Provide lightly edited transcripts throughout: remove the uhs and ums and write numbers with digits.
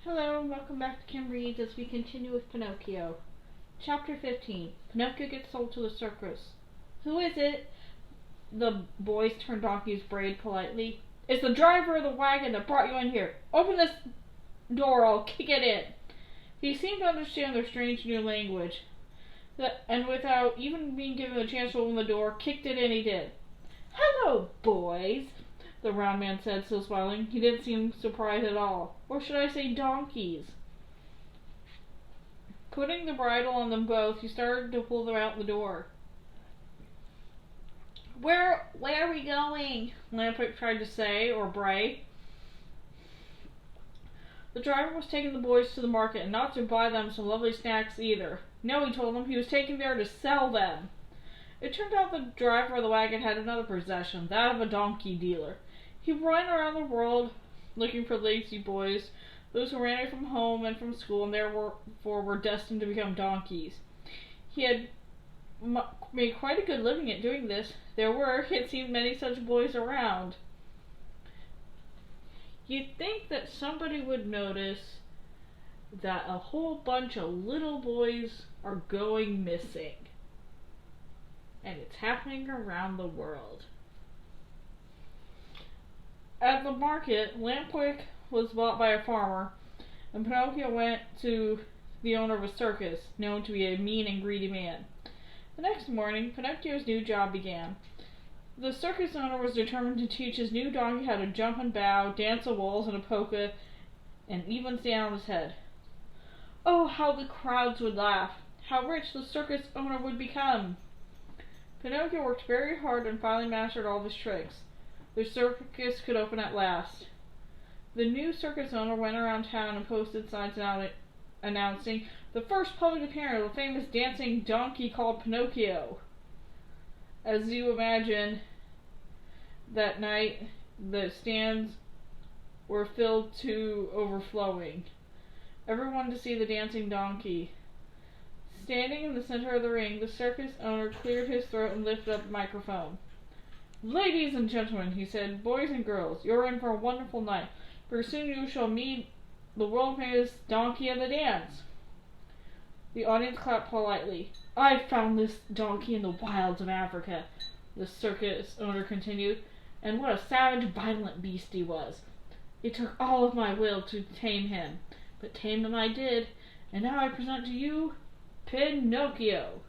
Hello and welcome back to Kim Reads as we continue with Pinocchio. Chapter 15. Pinocchio gets sold to the circus. Who is it? The boys turned Donkey's braid politely. It's the driver of the wagon that brought you in here. Open this door, I'll kick it in. He seemed to understand their strange new language, and without even being given a chance to open the door, kicked it in he did. Hello, boys, the round man said, still smiling. He didn't seem surprised at all. Or should I say donkeys? Putting the bridle on them both, he started to pull them out the door. Where are we going? Lampick tried to say, or bray. The driver was taking the boys to the market, and not to buy them some lovely snacks either. No, he told them, he was taken there to sell them. It turned out the driver of the wagon had another possession, that of a donkey dealer. He ran around the world looking for lazy boys, those who ran away from home and from school and therefore were destined to become donkeys. He had made quite a good living at doing this. There were, it seemed, many such boys around. You'd think that somebody would notice that a whole bunch of little boys are going missing. And it's happening around the world. At the market, Lampick was bought by a farmer, and Pinocchio went to the owner of a circus, known to be a mean and greedy man. The next morning, Pinocchio's new job began. The circus owner was determined to teach his new donkey how to jump and bow, dance a waltz and a polka, and even stand on his head. Oh, how the crowds would laugh! How rich the circus owner would become! Pinocchio worked very hard and finally mastered all of his tricks. The circus could open at last. The new circus owner went around town and posted signs announcing the first public appearance of a famous dancing donkey called Pinocchio. As you imagine, that night the stands were filled to overflowing. Everyone wanted to see the dancing donkey. Standing in the center of the ring, the circus owner cleared his throat and lifted up the microphone. Ladies and gentlemen, he said, boys and girls, you're in for a wonderful night, for soon you shall meet the world-famous donkey of the dance. The audience clapped politely. I found this donkey in the wilds of Africa, the circus owner continued, and what a savage, violent beast he was. It took all of my will to tame him, but tame him I did, and now I present to you Pinocchio.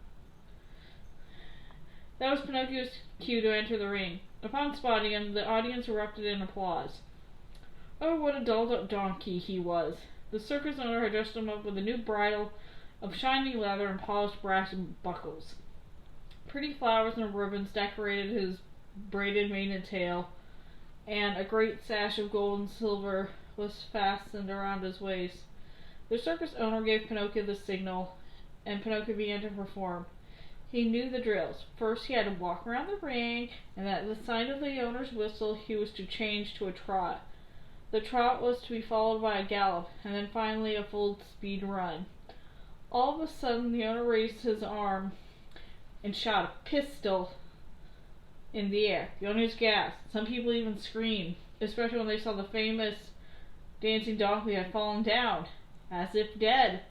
That was Pinocchio's cue to enter the ring. Upon spotting him, the audience erupted in applause. Oh, what a dolled-up donkey he was! The circus owner had dressed him up with a new bridle of shining leather and polished brass buckles. Pretty flowers and ribbons decorated his braided mane and tail, and a great sash of gold and silver was fastened around his waist. The circus owner gave Pinocchio the signal, and Pinocchio began to perform. He knew the drills. First he had to walk around the ring, and at the sign of the owner's whistle he was to change to a trot. The trot was to be followed by a gallop, and then finally a full-speed run. All of a sudden the owner raised his arm and shot a pistol in the air. The owners gasped. Some people even screamed, especially when they saw the famous dancing donkey had fallen down, as if dead.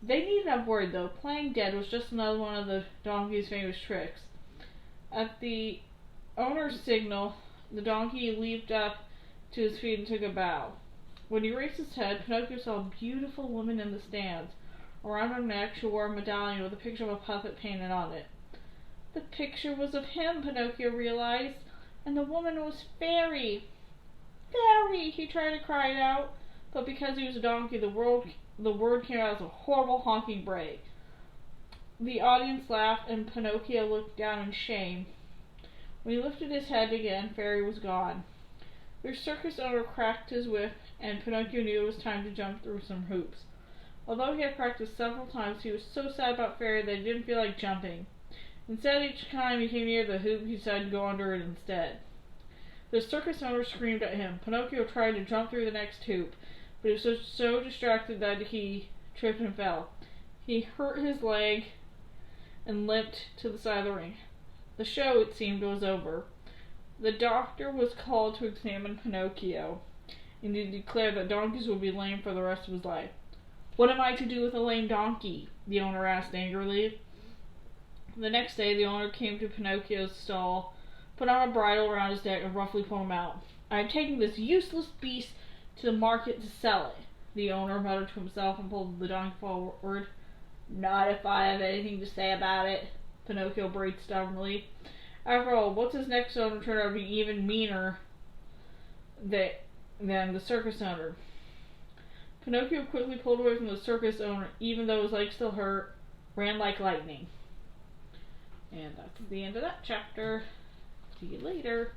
They needn't have worried, though. Playing dead was just another one of the donkey's famous tricks. At the owner's signal, the donkey leaped up to his feet and took a bow. When he raised his head, Pinocchio saw a beautiful woman in the stands. Around her neck she wore a medallion with a picture of a puppet painted on it. The picture was of him, Pinocchio realized, and the woman was Fairy. Fairy! He tried to cry it out, but because he was a donkey, the word came out as a horrible honking bray. The audience laughed, and Pinocchio looked down in shame. When he lifted his head again, Fairy was gone. The circus owner cracked his whip, and Pinocchio knew it was time to jump through some hoops. Although he had practiced several times, he was so sad about Fairy that he didn't feel like jumping. Instead, each time he came near the hoop, he decided to go under it instead. The circus owner screamed at him. Pinocchio tried to jump through the next hoop, but he was so distracted that he tripped and fell. He hurt his leg and limped to the side of the ring. The show, it seemed, was over. The doctor was called to examine Pinocchio, and he declared that donkeys would be lame for the rest of his life. "What am I to do with a lame donkey?" the owner asked angrily. The next day, the owner came to Pinocchio's stall, put on a bridle around his neck, and roughly pulled him out. "I am taking this useless beast to the market to sell it," the owner muttered to himself and pulled the donkey forward. "Not if I have anything to say about it," Pinocchio breathed stubbornly. After all, what's his next owner turned out to be even meaner than the circus owner. Pinocchio quickly pulled away from the circus owner, even though his leg still hurt, ran like lightning. And that's the end of that chapter. See you later.